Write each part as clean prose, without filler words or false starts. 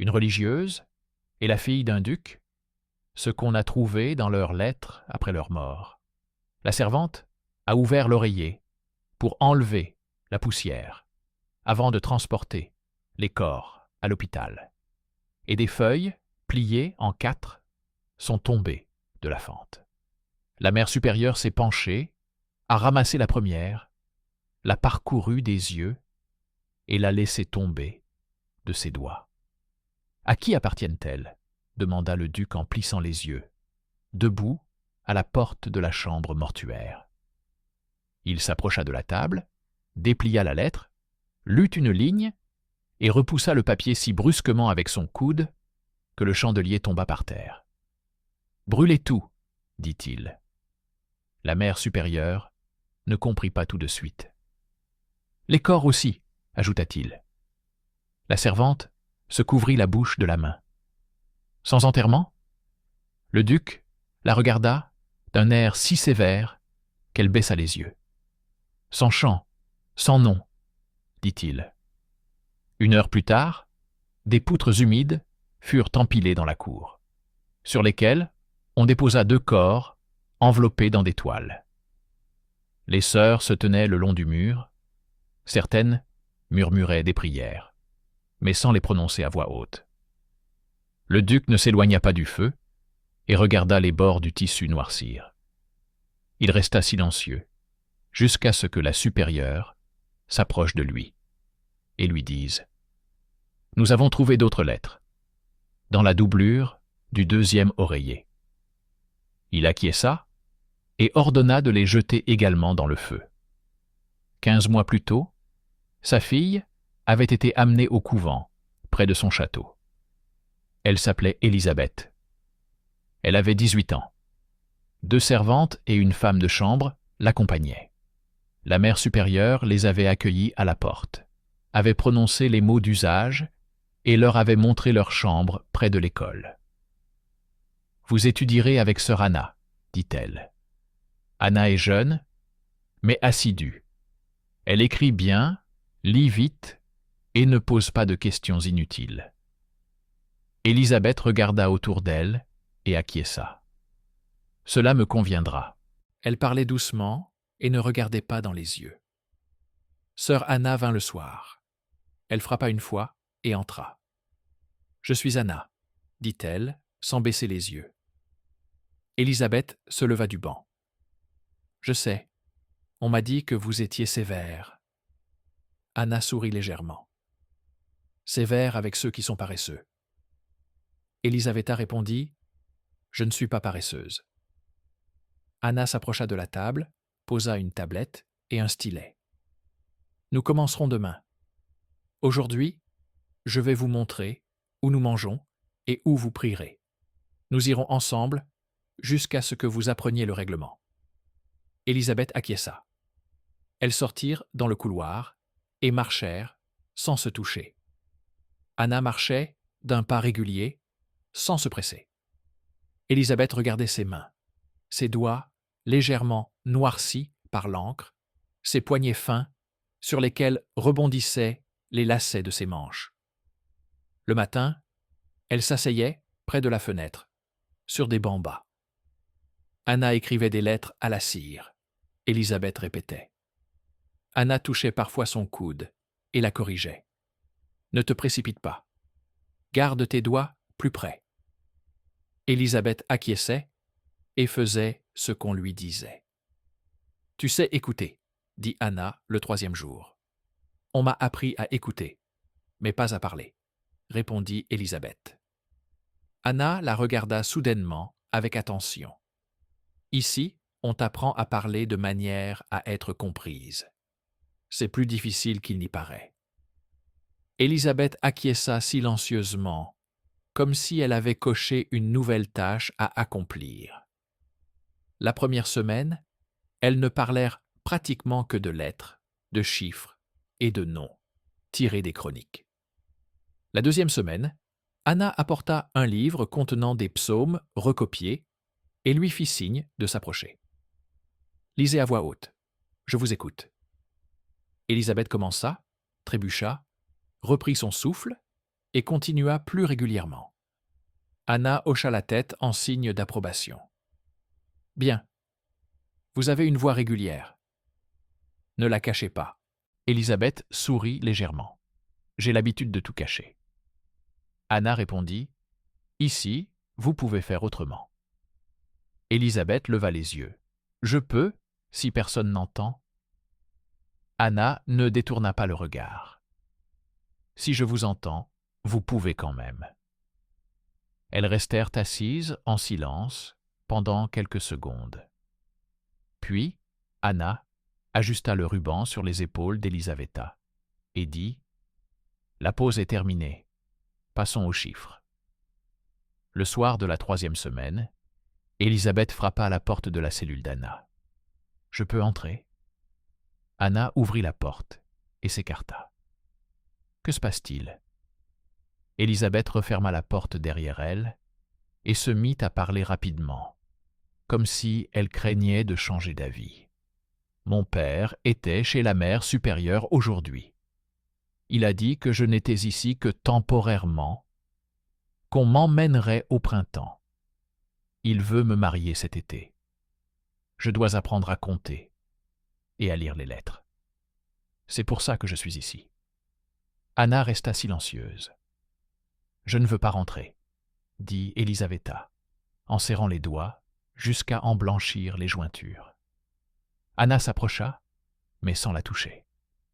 une religieuse et la fille d'un duc, ce qu'on a trouvé dans leurs lettres après leur mort. La servante a ouvert l'oreiller pour enlever la poussière avant de transporter les corps à l'hôpital. Et des feuilles, pliées en 4, sont tombées de la fente. La mère supérieure s'est penchée, a ramassé la première, l'a parcourue des yeux et l'a laissée tomber de ses doigts. « À qui appartiennent-elles » demanda le duc en plissant les yeux, debout à la porte de la chambre mortuaire. Il s'approcha de la table, déplia la lettre, lut une ligne et repoussa le papier si brusquement avec son coude que le chandelier tomba par terre. « Brûlez tout, dit-il. La mère supérieure ne comprit pas tout de suite. « Les corps aussi, ajouta-t-il. La servante se couvrit la bouche de la main. Sans enterrement ? Le duc la regarda d'un air si sévère qu'elle baissa les yeux. Sans chant, sans nom, dit-il. Une heure plus tard, des poutres humides furent empilées dans la cour, sur lesquelles on déposa 2 corps enveloppés dans des toiles. Les sœurs se tenaient le long du mur, certaines murmuraient des prières, mais sans les prononcer à voix haute. Le duc ne s'éloigna pas du feu et regarda les bords du tissu noircir. Il resta silencieux, jusqu'à ce que la supérieure s'approche de lui et lui dise « Nous avons trouvé d'autres lettres, dans la doublure du 2e oreiller. » Il acquiesça et ordonna de les jeter également dans le feu. 15 mois plus tôt, sa fille avait été amenée au couvent, près de son château. Elle s'appelait Élisabeth. Elle avait 18 ans. 2 servantes et une femme de chambre l'accompagnaient. La mère supérieure les avait accueillis à la porte, avait prononcé les mots d'usage et leur avait montré leur chambre près de l'école. « Vous étudierez avec sœur Anna, dit-elle. Anna est jeune, mais assidue. Elle écrit bien, lit vite et ne pose pas de questions inutiles. » Élisabeth regarda autour d'elle et acquiesça. « Cela me conviendra. » Elle parlait doucement et ne regardait pas dans les yeux. Sœur Anna vint le soir. Elle frappa une fois et entra. « Je suis Anna, » dit-elle, sans baisser les yeux. Élisabeth se leva du banc. « Je sais, on m'a dit que vous étiez sévère. » Anna sourit légèrement. « Sévère avec ceux qui sont paresseux. » Elisabetta répondit « Je ne suis pas paresseuse. » Anna s'approcha de la table, posa une tablette et un stylet. « Nous commencerons demain. Aujourd'hui, je vais vous montrer où nous mangeons et où vous prierez. Nous irons ensemble jusqu'à ce que vous appreniez le règlement. » Élisabeth acquiesça. Elles sortirent dans le couloir et marchèrent sans se toucher. Anna marchait d'un pas régulier, sans se presser. Élisabeth regardait ses mains, ses doigts légèrement noircis par l'encre, ses poignets fins sur lesquels rebondissaient les lacets de ses manches. Le matin, elle s'asseyait près de la fenêtre, sur des bancs bas. Anna écrivait des lettres à la cire. Élisabeth répétait. Anna touchait parfois son coude et la corrigeait. « Ne te précipite pas. Garde tes doigts plus près. » Élisabeth acquiesçait et faisait ce qu'on lui disait. « Tu sais écouter, » dit Anna le 3e jour. « On m'a appris à écouter, mais pas à parler, » répondit Élisabeth. Anna la regarda soudainement avec attention. « Ici, on t'apprend à parler de manière à être comprise. C'est plus difficile qu'il n'y paraît. » Élisabeth acquiesça silencieusement, comme si elle avait coché une nouvelle tâche à accomplir. La première semaine, elles ne parlèrent pratiquement que de lettres, de chiffres et de noms, tirés des chroniques. La 2e semaine, Anna apporta un livre contenant des psaumes recopiés et lui fit signe de s'approcher. « Lisez à voix haute. Je vous écoute. » Élisabeth commença, trébucha, reprit son souffle et continua plus régulièrement. Anna hocha la tête en signe d'approbation. « Bien. Vous avez une voix régulière. Ne la cachez pas. » Élisabeth sourit légèrement. J'ai l'habitude de tout cacher. Anna répondit « Ici, vous pouvez faire autrement. » Élisabeth leva les yeux. « Je peux, si personne n'entend. » Anna ne détourna pas le regard. « Si je vous entends, vous pouvez quand même. » Elles restèrent assises en silence pendant quelques secondes. Puis, Anna ajusta le ruban sur les épaules d'Elisaveta et dit « La pause est terminée. Passons aux chiffres. » Le soir de la 3e semaine, Élisabeth frappa à la porte de la cellule d'Anna. « Je peux entrer ?» Anna ouvrit la porte et s'écarta. « Que se passe-t-il » Élisabeth referma la porte derrière elle et se mit à parler rapidement, comme si elle craignait de changer d'avis. « Mon père était chez la mère supérieure aujourd'hui. Il a dit que je n'étais ici que temporairement, qu'on m'emmènerait au printemps. Il veut me marier cet été. Je dois apprendre à compter et à lire les lettres. C'est pour ça que je suis ici. » Anna resta silencieuse. « Je ne veux pas rentrer, » dit Elisaveta, en serrant les doigts jusqu'à en blanchir les jointures. Anna s'approcha, mais sans la toucher.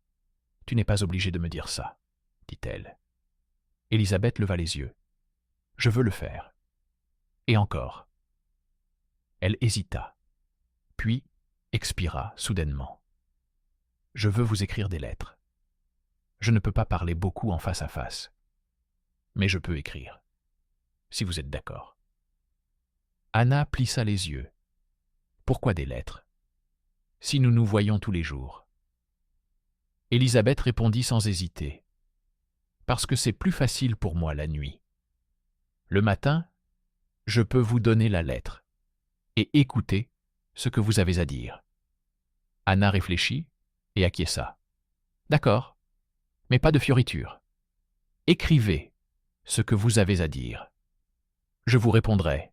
« Tu n'es pas obligé de me dire ça, » dit-elle. Élisabeth leva les yeux. « Je veux le faire. » Et encore. Elle hésita, puis expira soudainement. « Je veux vous écrire des lettres. Je ne peux pas parler beaucoup en face à face, mais je peux écrire, si vous êtes d'accord. » Anna plissa les yeux. « Pourquoi des lettres, si nous nous voyons tous les jours ?» Élisabeth répondit sans hésiter. « Parce que c'est plus facile pour moi la nuit. Le matin, je peux vous donner la lettre et écouter ce que vous avez à dire. » Anna réfléchit et acquiesça. « D'accord, mais pas de fioritures. Écrivez ce que vous avez à dire. Je vous répondrai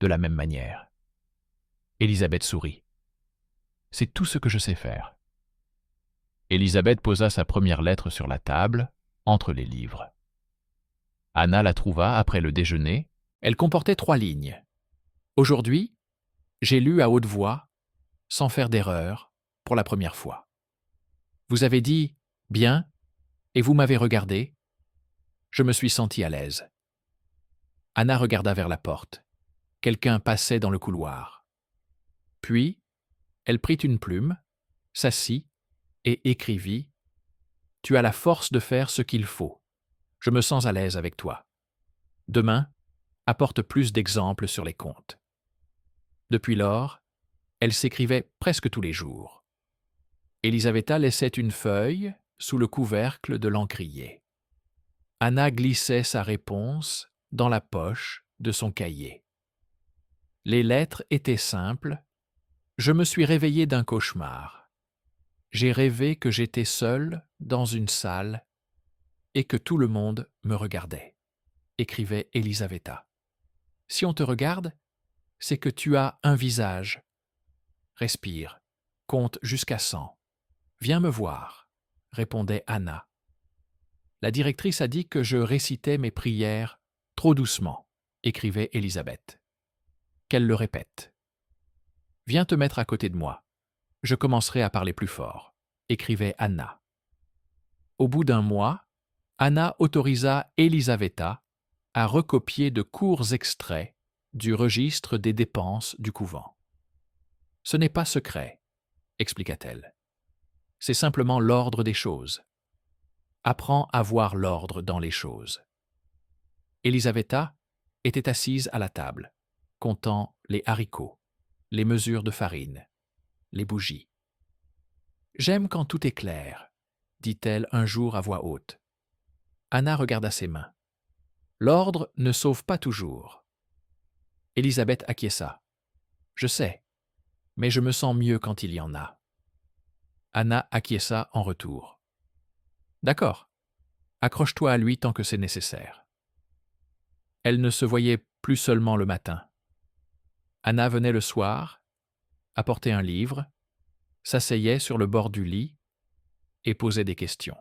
de la même manière. » Élisabeth sourit. « C'est tout ce que je sais faire. » Élisabeth posa sa première lettre sur la table, entre les livres. Anna la trouva après le déjeuner. Elle comportait 3 lignes. « Aujourd'hui, j'ai lu à haute voix, sans faire d'erreur, pour la première fois. Vous avez dit « bien » et vous m'avez regardé. Je me suis sentie à l'aise. » Anna regarda vers la porte. Quelqu'un passait dans le couloir. Puis, elle prit une plume, s'assit et écrivit « Tu as la force de faire ce qu'il faut. Je me sens à l'aise avec toi. Demain, apporte plus d'exemples sur les comptes. » Depuis lors, elle s'écrivait presque tous les jours. Elisaveta laissait une feuille sous le couvercle de l'encrier. Anna glissait sa réponse dans la poche de son cahier. Les lettres étaient simples. « Je me suis réveillée d'un cauchemar. J'ai rêvé que j'étais seule dans une salle et que tout le monde me regardait, » écrivait Elisaveta. « Si on te regarde, c'est que tu as un visage. Respire, compte jusqu'à 100. Viens me voir, » répondait Anna. La directrice a dit que je récitais mes prières trop doucement, écrivait Élisabeth. Qu'elle le répète. Viens te mettre à côté de moi. Je commencerai à parler plus fort, écrivait Anna. Au bout d'un mois, Anna autorisa Elisaveta à recopier de courts extraits du registre des dépenses du couvent. Ce n'est pas secret, expliqua-t-elle. C'est simplement l'ordre des choses. Apprends à voir l'ordre dans les choses. Elisaveta était assise à la table, comptant les haricots, les mesures de farine, les bougies. « J'aime quand tout est clair, » dit-elle un jour à voix haute. Anna regarda ses mains. L'ordre ne sauve pas toujours. Élisabeth acquiesça. « Je sais, mais je me sens mieux quand il y en a. » Anna acquiesça en retour. « D'accord, Accroche-toi à lui tant que c'est nécessaire. » Elle ne se voyait plus seulement le matin. Anna venait le soir, apportait un livre, s'asseyait sur le bord du lit et posait des questions.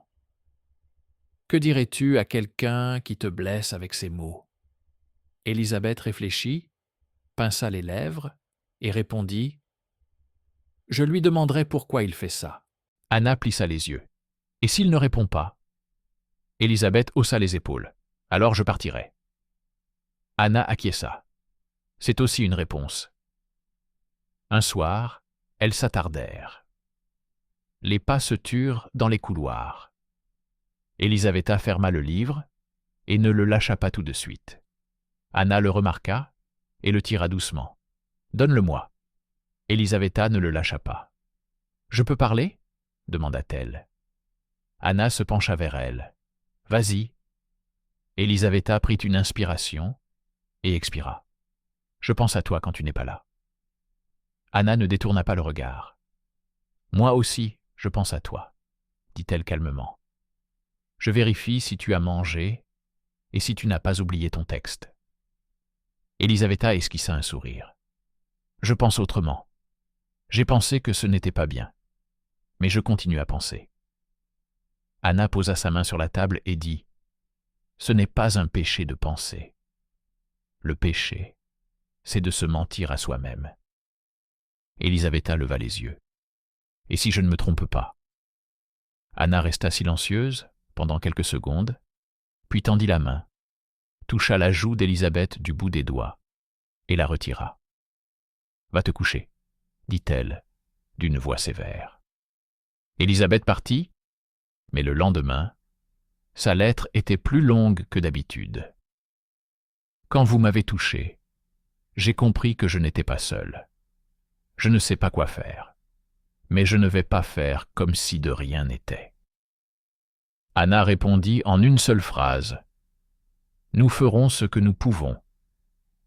Que dirais-tu à quelqu'un qui te blesse avec ces mots? Élisabeth réfléchit, pinça les lèvres et répondit: Je lui demanderai pourquoi il fait ça. Anna plissa les yeux. Et s'il ne répond pas? Élisabeth haussa les épaules. Alors je partirai. Anna acquiesça. C'est aussi une réponse. Un soir, elles s'attardèrent. Les pas se turent dans les couloirs. Elisaveta ferma le livre et ne le lâcha pas tout de suite. Anna le remarqua et le tira doucement. « Donne-le-moi. » Elisaveta ne le lâcha pas. « Je peux parler ?» demanda-t-elle. Anna se pencha vers elle. « Vas-y. » Elisaveta prit une inspiration et expira. « Je pense à toi quand tu n'es pas là. » Anna ne détourna pas le regard. « Moi aussi, je pense à toi, » dit-elle calmement. « Je vérifie si tu as mangé et si tu n'as pas oublié ton texte. » Elisaveta esquissa un sourire. « Je pense autrement. J'ai pensé que ce n'était pas bien, mais je continue à penser. » Anna posa sa main sur la table et dit: « Ce n'est pas un péché de penser. Le péché, c'est de se mentir à soi-même. » Elisaveta leva les yeux. « Et si je ne me trompe pas ?» Anna resta silencieuse pendant quelques secondes, puis tendit la main, toucha la joue d'Élisabeth du bout des doigts et la retira. « Va te coucher, » dit-elle d'une voix sévère. Élisabeth partit, mais le lendemain, sa lettre était plus longue que d'habitude. « Quand vous m'avez touché, j'ai compris que je n'étais pas seul. Je ne sais pas quoi faire, mais je ne vais pas faire comme si de rien n'était. » Anna répondit en une seule phrase: « Nous ferons ce que nous pouvons,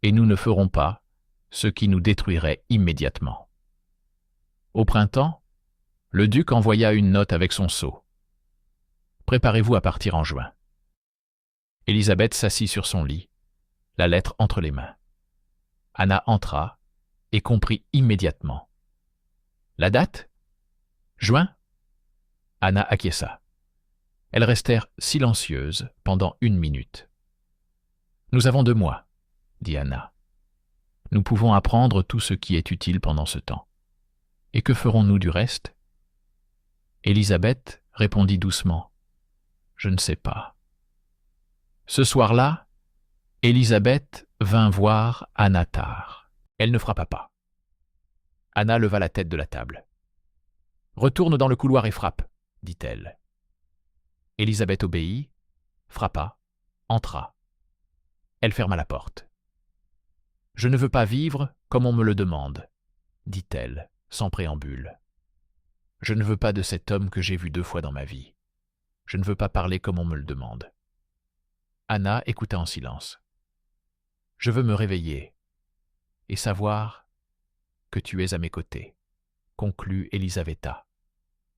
et nous ne ferons pas ce qui nous détruirait immédiatement. » Au printemps, le duc envoya une note avec son sceau. « Préparez-vous à partir en juin. » Élisabeth s'assit sur son lit, la lettre entre les mains. Anna entra et comprit immédiatement. « La date ? Juin ?» Anna acquiesça. Elles restèrent silencieuses pendant 1 minute. « Nous avons 2 mois, » dit Anna. « Nous pouvons apprendre tout ce qui est utile pendant ce temps. Et que ferons-nous du reste ?» Élisabeth répondit doucement: « Je ne sais pas. » Ce soir-là, Élisabeth vint voir Anna tard. Elle ne frappa pas. Anna leva la tête de la table. « Retourne dans le couloir et frappe, » dit-elle. Élisabeth obéit, frappa, entra. Elle ferma la porte. « Je ne veux pas vivre comme on me le demande, » dit-elle, sans préambule. « Je ne veux pas de cet homme que j'ai vu 2 fois dans ma vie. Je ne veux pas parler comme on me le demande. » Anna écouta en silence. « Je veux me réveiller et savoir que tu es à mes côtés, » conclut Elisaveta,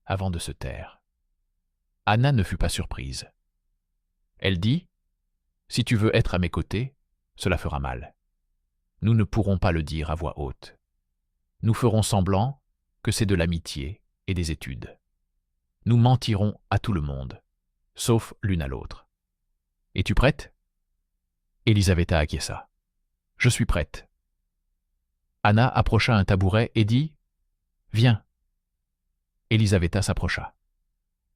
avant de se taire. Anna ne fut pas surprise. Elle dit: « Si tu veux être à mes côtés, cela fera mal. Nous ne pourrons pas le dire à voix haute. Nous ferons semblant que c'est de l'amitié et des études. Nous mentirons à tout le monde, sauf l'une à l'autre. Es-tu prête ?» Elisaveta acquiesça. « Je suis prête. » Anna approcha un tabouret et dit: « Viens. » Elisaveta s'approcha.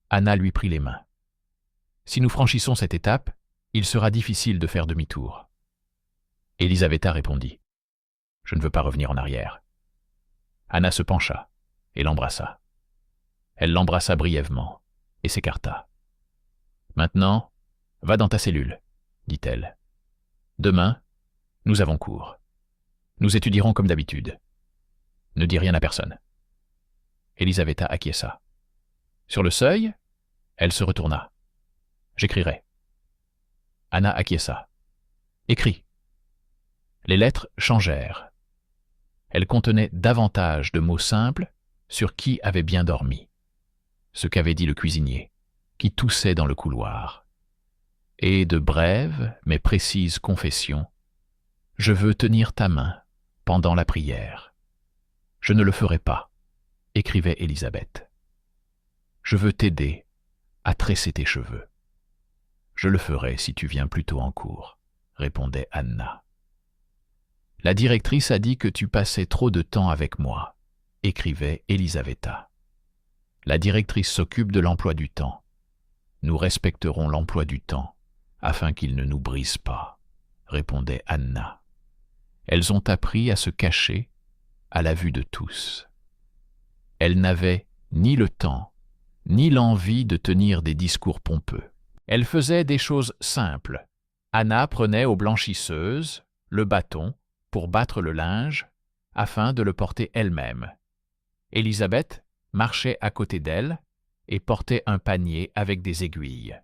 Anna lui prit les mains. « Si nous franchissons cette étape, il sera difficile de faire demi-tour. » Elisaveta répondit: « Je ne veux pas revenir en arrière. » Anna se pencha et l'embrassa. Elle l'embrassa brièvement et s'écarta. « Maintenant, va dans ta cellule, » dit-elle. « Demain, nous avons cours. Nous étudierons comme d'habitude. Ne dis rien à personne. » Elisaveta acquiesça. Sur le seuil, elle se retourna. « J'écrirai. » Anna acquiesça. « Écris. » Les lettres changèrent. Elles contenaient davantage de mots simples sur qui avait bien dormi, ce qu'avait dit le cuisinier, qui toussait dans le couloir, et de brèves mais précises confessions. Je veux tenir ta main pendant la prière. Je ne le ferai pas, écrivait Élisabeth. Je veux t'aider à tresser tes cheveux. Je le ferai si tu viens plus tôt en cours, répondait Anna. La directrice a dit que tu passais trop de temps avec moi, écrivait Elisaveta. La directrice s'occupe de l'emploi du temps. Nous respecterons l'emploi du temps, afin qu'il ne nous brise pas, répondait Anna. Elles ont appris à se cacher à la vue de tous. Elles n'avaient ni le temps, ni l'envie de tenir des discours pompeux. Elles faisaient des choses simples. Anna prenait aux blanchisseuses le bâton pour battre le linge, afin de le porter elle-même. Élisabeth marchait à côté d'elle et portait un panier avec des aiguilles.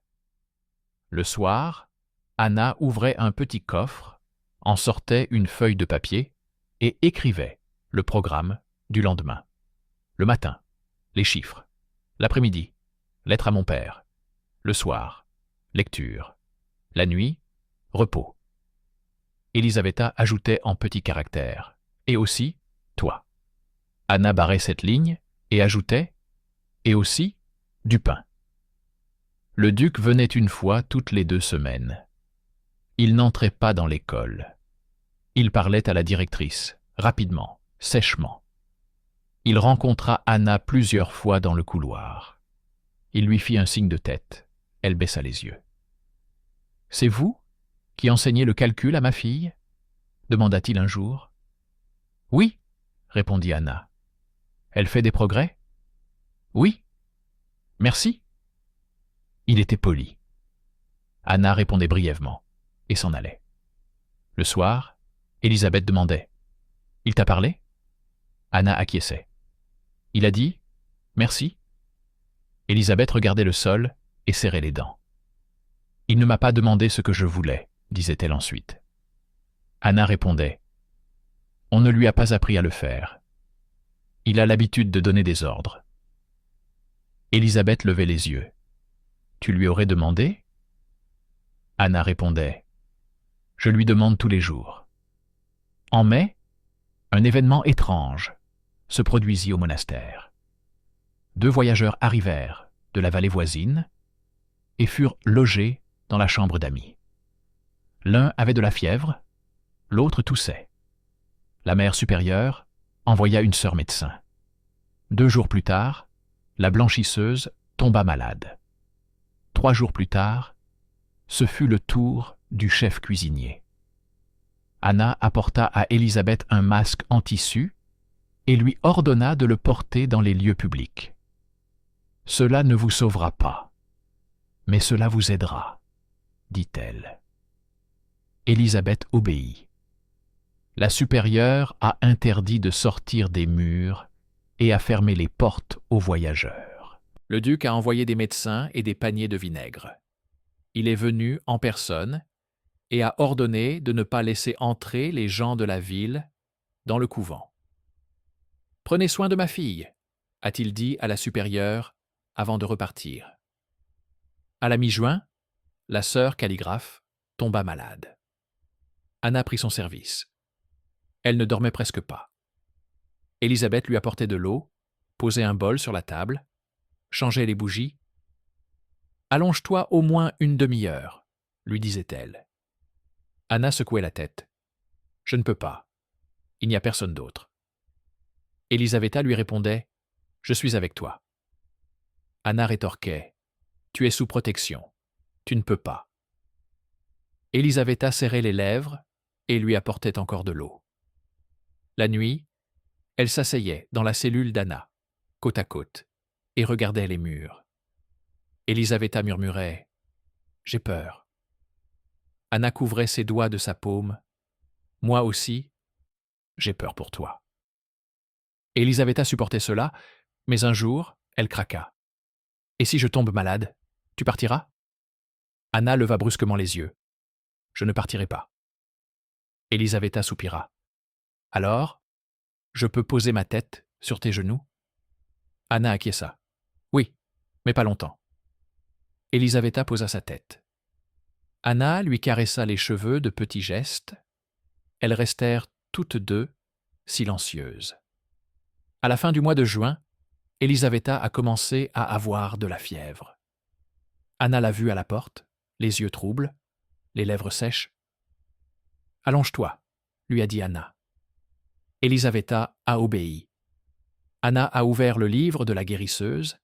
Le soir, Anna ouvrait un petit coffre, en sortait une feuille de papier et écrivait le programme du lendemain. Le matin, les chiffres. L'après-midi, lettre à mon père. Le soir, lecture. La nuit, repos. Elisaveta ajoutait en petits caractères. Et aussi, toi. Anna barrait cette ligne et ajoutait, et aussi, du pain. Le duc venait une fois toutes les 2 semaines. Il n'entrait pas dans l'école. Il parlait à la directrice, rapidement, sèchement. Il rencontra Anna plusieurs fois dans le couloir. Il lui fit un signe de tête. Elle baissa les yeux. « C'est vous qui enseignez le calcul à ma fille ?» demanda-t-il un jour. « Oui, » répondit Anna. « Elle fait des progrès ?»« Oui. »« Merci. » Il était poli. Anna répondait brièvement et s'en allait. Le soir, Élisabeth demandait « Il t'a parlé ?» Anna acquiesçait. Il a dit « Merci ». Élisabeth regardait le sol et serrait les dents. « Il ne m'a pas demandé ce que je voulais », disait-elle ensuite. Anna répondait « On ne lui a pas appris à le faire. Il a l'habitude de donner des ordres. » Élisabeth levait les yeux. « Tu lui aurais demandé ?» Anna répondait « Je lui demande tous les jours. » En mai, un événement étrange se produisit au monastère. 2 voyageurs arrivèrent de la vallée voisine et furent logés dans la chambre d'amis. L'un avait de la fièvre, l'autre toussait. La mère supérieure envoya une sœur médecin. 2 jours plus tard, la blanchisseuse tomba malade. 3 jours plus tard, ce fut le tour du chef cuisinier. Anna apporta à Élisabeth un masque en tissu et lui ordonna de le porter dans les lieux publics. « Cela ne vous sauvera pas, mais cela vous aidera, » dit-elle. Élisabeth obéit. La supérieure a interdit de sortir des murs et a fermé les portes aux voyageurs. Le duc a envoyé des médecins et des paniers de vinaigre. Il est venu en personne et a ordonné de ne pas laisser entrer les gens de la ville dans le couvent. « Prenez soin de ma fille », a-t-il dit à la supérieure avant de repartir. À la mi-juin, la sœur calligraphe tomba malade. Anna prit son service. Elle ne dormait presque pas. Élisabeth lui apportait de l'eau, posait un bol sur la table, changeait les bougies. « Allonge-toi au moins une demi-heure, » lui disait-elle. Anna secouait la tête. « Je ne peux pas. Il n'y a personne d'autre. » Elisaveta lui répondait « Je suis avec toi. » Anna rétorquait « Tu es sous protection. Tu ne peux pas. » Elisaveta serrait les lèvres et lui apportait encore de l'eau. La nuit, elle s'asseyait dans la cellule d'Anna, côte à côte, et regardait les murs. Elisaveta murmurait « J'ai peur. » Anna couvrait ses doigts de sa paume. « Moi aussi, j'ai peur pour toi. » Elisaveta supportait cela, mais un jour, elle craqua. « Et si je tombe malade, tu partiras ?» Anna leva brusquement les yeux. « Je ne partirai pas. » Elisaveta soupira. « Alors, je peux poser ma tête sur tes genoux ?» Anna acquiesça. « Oui, mais pas longtemps. » Elisaveta posa sa tête. Anna lui caressa les cheveux de petits gestes. Elles restèrent toutes deux silencieuses. À la fin du mois de juin, Elisaveta a commencé à avoir de la fièvre. Anna l'a vue à la porte, les yeux troubles, les lèvres sèches. « Allonge-toi » lui a dit Anna. Elisaveta a obéi. Anna a ouvert le livre de la guérisseuse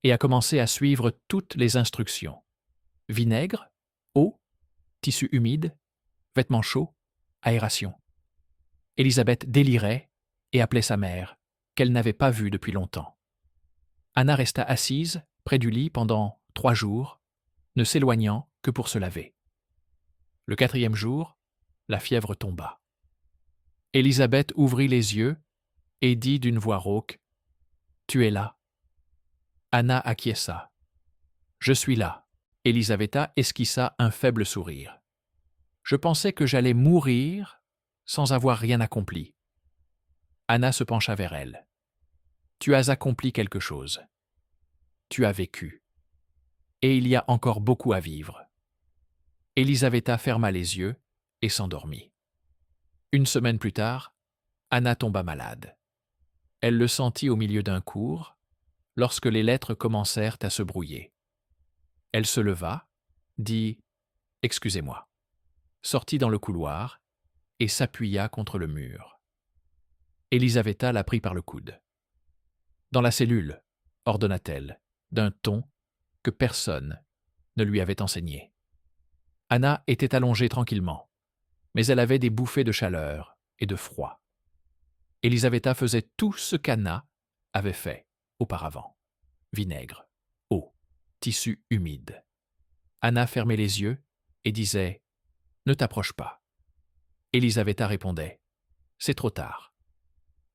et a commencé à suivre toutes les instructions. Vinaigre, eau, tissu humide, vêtements chauds, aération. Élisabeth délirait et appelait sa mère, qu'elle n'avait pas vue depuis longtemps. Anna resta assise près du lit pendant 3 jours, ne s'éloignant que pour se laver. Le 4e jour, la fièvre tomba. Élisabeth ouvrit les yeux et dit d'une voix rauque « Tu es là ?» Anna acquiesça. « Je suis là. » Elisaveta esquissa un faible sourire. « Je pensais que j'allais mourir sans avoir rien accompli. » Anna se pencha vers elle. « Tu as accompli quelque chose. Tu as vécu. Et il y a encore beaucoup à vivre. » Elisaveta ferma les yeux et s'endormit. 1 semaine plus tard, Anna tomba malade. Elle le sentit au milieu d'un cours, lorsque les lettres commencèrent à se brouiller. Elle se leva, dit « Excusez-moi », sortit dans le couloir et s'appuya contre le mur. Elisaveta la prit par le coude. « Dans la cellule », ordonna-t-elle, d'un ton que personne ne lui avait enseigné. Anna était allongée tranquillement, mais elle avait des bouffées de chaleur et de froid. Elisaveta faisait tout ce qu'Anna avait fait auparavant. Vinaigre, eau, tissu humide. Anna fermait les yeux et disait « Ne t'approche pas ». Elisaveta répondait « C'est trop tard ».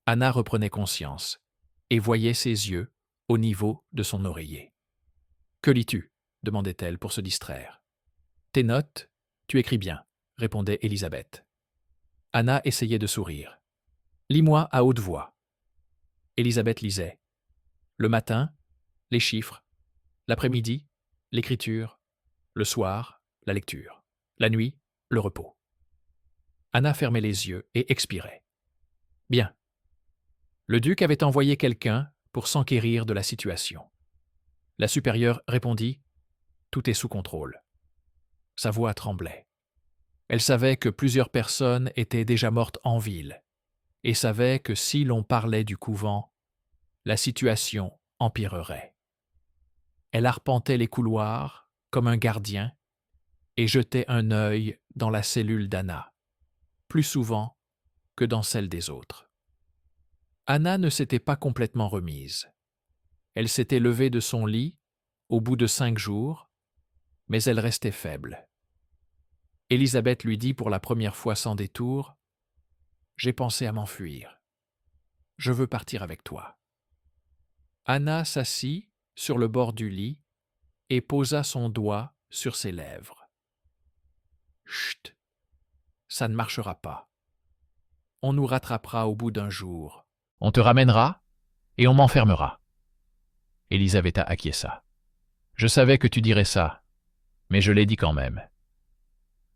Anna reprenait conscience et voyait ses yeux au niveau de son oreiller. « Que lis-tu » demandait-elle pour se distraire. « Tes notes, tu écris bien », répondait Elisabeth. Anna essayait de sourire. « Lis-moi à haute voix. » Elisabeth lisait. Le matin, les chiffres. L'après-midi, l'écriture. Le soir, la lecture. La nuit, le repos. Anna fermait les yeux et expirait. « Bien. » Le duc avait envoyé quelqu'un pour s'enquérir de la situation. La supérieure répondit « Tout est sous contrôle. » Sa voix tremblait. Elle savait que plusieurs personnes étaient déjà mortes en ville et savait que si l'on parlait du couvent, la situation empirerait. Elle arpentait les couloirs comme un gardien et jetait un œil dans la cellule d'Anna, plus souvent que dans celle des autres. Anna ne s'était pas complètement remise. Elle s'était levée de son lit au bout de 5 jours, mais elle restait faible. Elisabeth lui dit pour la première fois sans détour « J'ai pensé à m'enfuir. Je veux partir avec toi. » Anna s'assit sur le bord du lit et posa son doigt sur ses lèvres. « Chut, ça ne marchera pas. On nous rattrapera au bout d'un jour. » « On te ramènera et on m'enfermera. » Elisaveta acquiesça. « Je savais que tu dirais ça, mais je l'ai dit quand même. »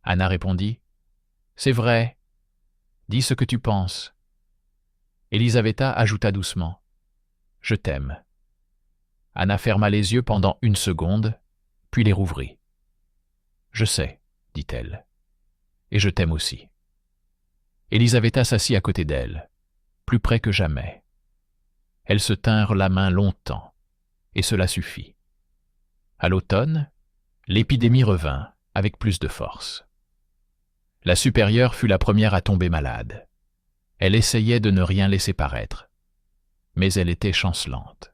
Anna répondit « C'est vrai. Dis ce que tu penses. » Elisaveta ajouta doucement « Je t'aime. » Anna ferma les yeux pendant 1 seconde, puis les rouvrit. « Je sais, » dit-elle, « et je t'aime aussi. » Elisaveta s'assit à côté d'elle, plus près que jamais. Elles se tinrent la main longtemps, et cela suffit. À l'automne, l'épidémie revint avec plus de force. La supérieure fut la première à tomber malade. Elle essayait de ne rien laisser paraître, mais elle était chancelante.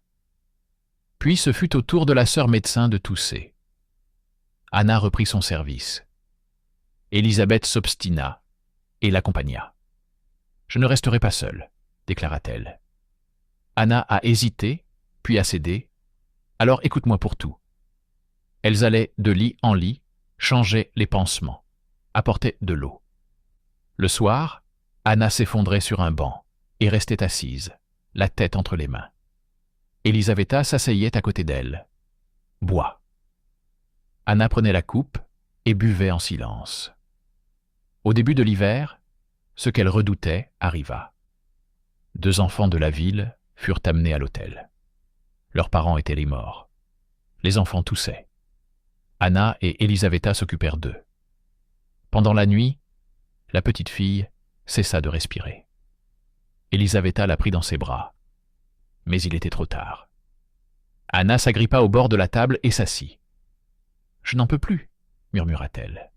Puis ce fut au tour de la sœur médecin de tousser. Anna reprit son service. Élisabeth s'obstina et l'accompagna. « Je ne resterai pas seule, » déclara-t-elle. Anna a hésité, puis a cédé. « Alors écoute-moi pour tout. » Elles allaient de lit en lit, changeaient les pansements, apportaient de l'eau. Le soir, Anna s'effondrait sur un banc et restait assise, la tête entre les mains. Elisaveta s'asseyait à côté d'elle. « Bois. » Anna prenait la coupe et buvait en silence. Au début de l'hiver, ce qu'elle redoutait arriva. 2 enfants de la ville furent amenés à l'hôtel. Leurs parents étaient les morts. Les enfants toussaient. Anna et Elisaveta s'occupèrent d'eux. Pendant la nuit, la petite fille cessa de respirer. Elisaveta la prit dans ses bras. Mais il était trop tard. Anna s'agrippa au bord de la table et s'assit. « Je n'en peux plus, » murmura-t-elle.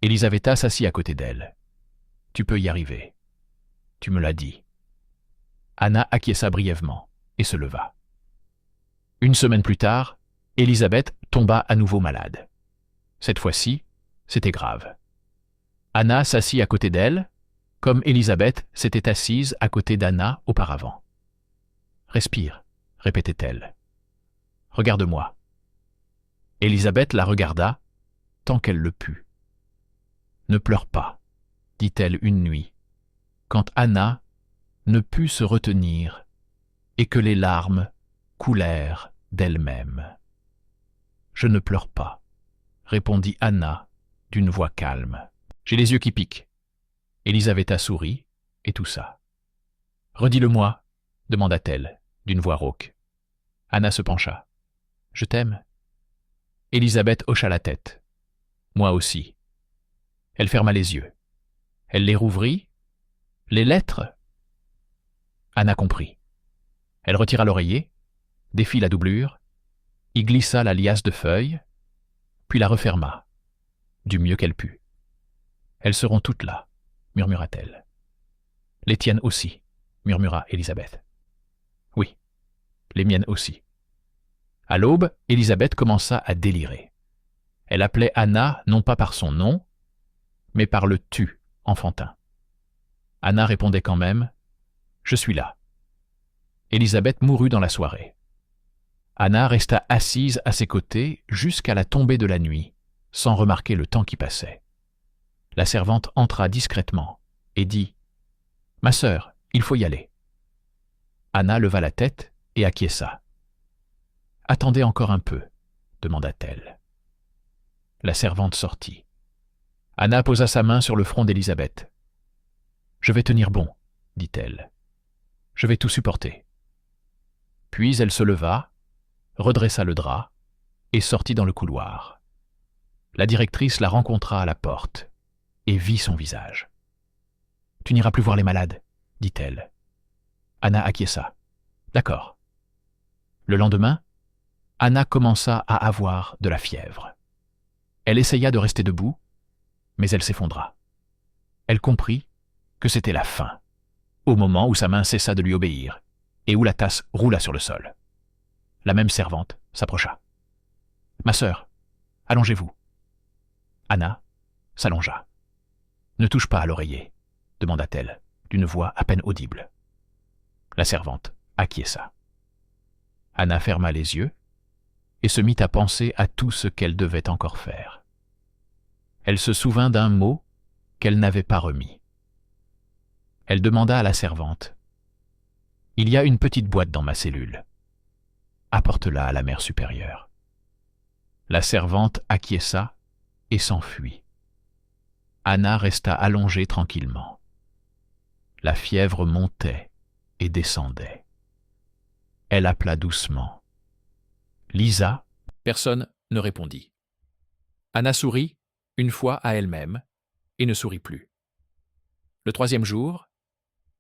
Elisaveta s'assit à côté d'elle. « Tu peux y arriver. Tu me l'as dit. » Anna acquiesça brièvement et se leva. Une semaine plus tard, Élisabeth tomba à nouveau malade. Cette fois-ci, c'était grave. Anna s'assit à côté d'elle, comme Élisabeth s'était assise à côté d'Anna auparavant. « Respire, » répétait-elle. « Regarde-moi. » Élisabeth la regarda tant qu'elle le put. « Ne pleure pas, » dit-elle une nuit, quand Anna ne put se retenir et que les larmes coulèrent d'elles-mêmes. « Je ne pleure pas, » répondit Anna d'une voix calme. « J'ai les yeux qui piquent. » Elisaveta sourit et toussa. « Redis-le-moi, » demanda-t-elle d'une voix rauque. Anna se pencha. « Je t'aime. » Élisabeth hocha la tête. « Moi aussi. » Elle ferma les yeux. Elle les rouvrit. Les lettres. Anna comprit. Elle retira l'oreiller, défit la doublure, y glissa la liasse de feuilles, puis la referma, du mieux qu'elle put. « Elles seront toutes là, » murmura-t-elle. « Les tiennes aussi, » murmura Élisabeth. « Oui, les miennes aussi. » À l'aube, Élisabeth commença à délirer. Elle appelait Anna non pas par son nom, mais par le « tu » enfantin. Anna répondait quand même « Je suis là ». Élisabeth mourut dans la soirée. Anna resta assise à ses côtés jusqu'à la tombée de la nuit, sans remarquer le temps qui passait. La servante entra discrètement et dit « Ma sœur, il faut y aller. » Anna leva la tête et acquiesça. « Attendez encore un peu, » demanda-t-elle. La servante sortit. Anna posa sa main sur le front d'Élisabeth. « Je vais tenir bon, » dit-elle. « Je vais tout supporter. » Puis elle se leva, redressa le drap et sortit dans le couloir. La directrice la rencontra à la porte et vit son visage. « Tu n'iras plus voir les malades, » dit-elle. Anna acquiesça. « D'accord. » Le lendemain, Anna commença à avoir de la fièvre. Elle essaya de rester debout, mais elle s'effondra. Elle comprit que c'était la fin, au moment où sa main cessa de lui obéir et où la tasse roula sur le sol. La même servante s'approcha. « Ma sœur, allongez-vous. » Anna s'allongea. « Ne touche pas à l'oreiller, » demanda-t-elle, d'une voix à peine audible. La servante acquiesça. Anna ferma les yeux et se mit à penser à tout ce qu'elle devait encore faire. Elle se souvint d'un mot qu'elle n'avait pas remis. Elle demanda à la servante « Il y a une petite boîte dans ma cellule. Apporte-la à la mère supérieure. » La servante acquiesça et s'enfuit. Anna resta allongée tranquillement. La fièvre montait et descendait. Elle appela doucement. « Lisa ?» Personne ne répondit. Anna sourit une fois à elle-même et ne sourit plus. Le 3e jour,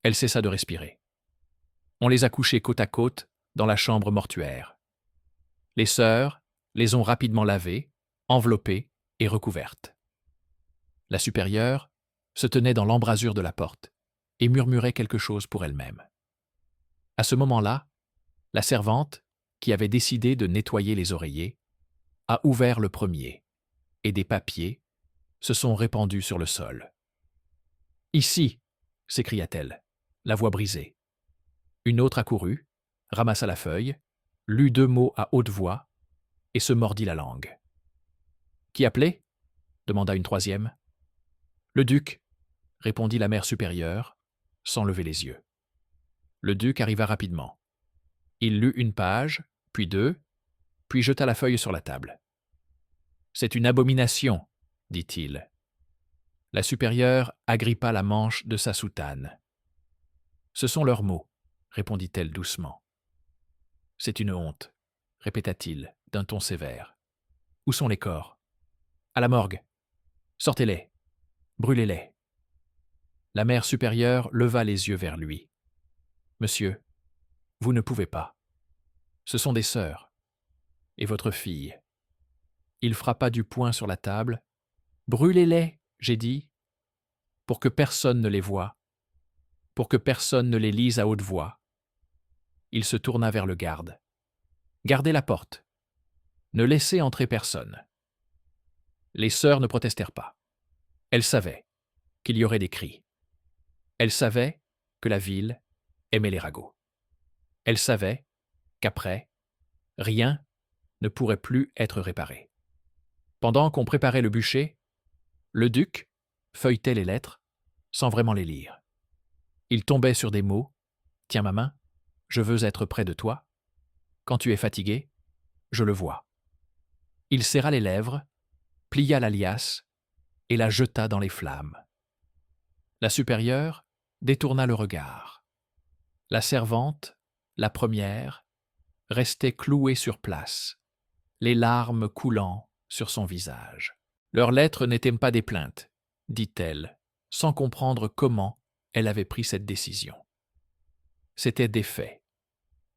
elle cessa de respirer. On les a couchés côte à côte dans la chambre mortuaire. Les sœurs les ont rapidement lavées, enveloppées et recouvertes. La supérieure se tenait dans l'embrasure de la porte et murmurait quelque chose pour elle-même. À ce moment-là, la servante, qui avait décidé de nettoyer les oreillers, a ouvert le premier, et des papiers se sont répandus sur le sol. « Ici !» s'écria-t-elle, la voix brisée. Une autre accourut, ramassa la feuille, lut 2 mots à haute voix et se mordit la langue. « Qui appelait ?» demanda une 3e. « Le duc !» répondit la mère supérieure, sans lever les yeux. Le duc arriva rapidement. Il lut une page, puis 2, puis jeta la feuille sur la table. C'est une abomination, dit-il. La supérieure agrippa la manche de sa soutane. Ce sont leurs mots, répondit-elle doucement. C'est une honte, répéta-t-il d'un ton sévère. Où sont les corps? À la morgue. Sortez-les. Brûlez-les. La mère supérieure leva les yeux vers lui. Monsieur, vous ne pouvez pas. Ce sont des sœurs. Et votre fille. Il frappa du poing sur la table. Brûlez-les, j'ai dit, pour que personne ne les voie, pour que personne ne les lise à haute voix. Il se tourna vers le garde. Gardez la porte. Ne laissez entrer personne. Les sœurs ne protestèrent pas. Elles savaient qu'il y aurait des cris. Elles savaient que la ville aimait les ragots. Elles savaient qu'après, rien ne pourrait plus être réparé. Pendant qu'on préparait le bûcher, le duc feuilletait les lettres sans vraiment les lire. Il tombait sur des mots. « Tiens ma main, je veux être près de toi. Quand tu es fatigué, je le vois. » Il serra les lèvres, plia la liasse et la jeta dans les flammes. La supérieure détourna le regard. La servante, la première, restait clouée sur place, les larmes coulant sur son visage. Leurs lettres n'étaient pas des plaintes, dit-elle, sans comprendre comment elle avait pris cette décision. C'étaient des faits.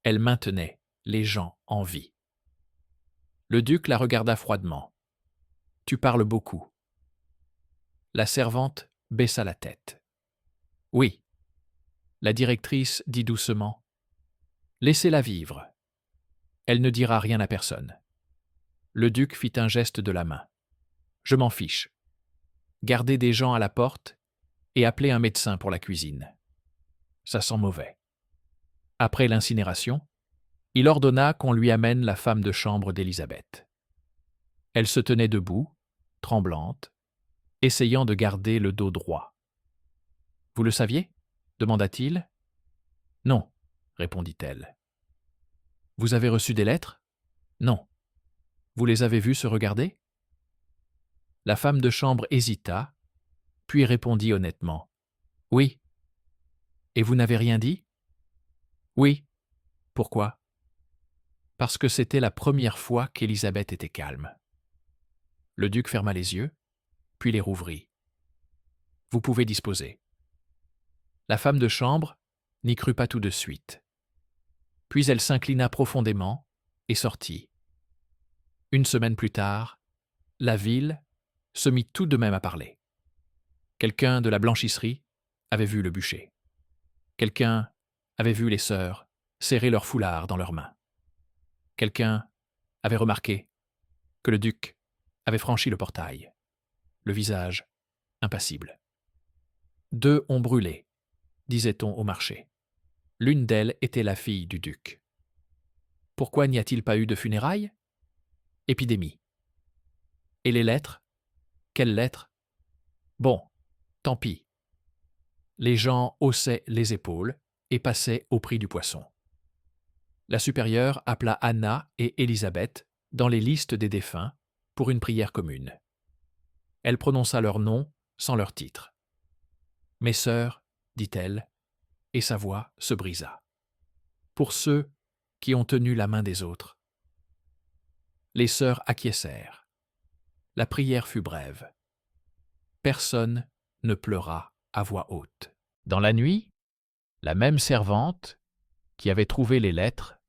Elle maintenait les gens en vie. Le duc la regarda froidement. « Tu parles beaucoup. » La servante baissa la tête. « Oui. » La directrice dit doucement. « Laissez-la vivre. Elle ne dira rien à personne. » Le duc fit un geste de la main. « Je m'en fiche. Gardez des gens à la porte et appelez un médecin pour la cuisine. Ça sent mauvais. » Après l'incinération, il ordonna qu'on lui amène la femme de chambre d'Élisabeth. Elle se tenait debout, tremblante, essayant de garder le dos droit. « Vous le saviez ? » demanda-t-il. « Non, » répondit-elle. « Vous avez reçu des lettres ? » « Non. » « Vous les avez vues se regarder ?» La femme de chambre hésita, puis répondit honnêtement. « Oui. » « Et vous n'avez rien dit ? » ?»« Oui. » « Pourquoi ? » « Parce que c'était la première fois qu'Élisabeth était calme. » Le duc ferma les yeux, puis les rouvrit. « Vous pouvez disposer. » La femme de chambre n'y crut pas tout de suite. Puis elle s'inclina profondément et sortit. Une semaine plus tard, la ville se mit tout de même à parler. Quelqu'un de la blanchisserie avait vu le bûcher. Quelqu'un avait vu les sœurs serrer leurs foulards dans leurs mains. Quelqu'un avait remarqué que le duc avait franchi le portail, le visage impassible. « 2 ont brûlé, disait-on au marché. L'une d'elles était la fille du duc. Pourquoi n'y a-t-il pas eu de funérailles ? Épidémie. Et les lettres ? Quelles lettres ? Bon, tant pis. » Les gens haussaient les épaules et passaient au prix du poisson. La supérieure appela Anna et Élisabeth dans les listes des défunts pour une prière commune. Elle prononça leurs noms sans leur titre. « Mes sœurs, dit-elle, et sa voix se brisa. Pour ceux qui ont tenu la main des autres. » Les sœurs acquiescèrent. La prière fut brève. Personne ne pleura à voix haute. Dans la nuit, la même servante, qui avait trouvé les lettres,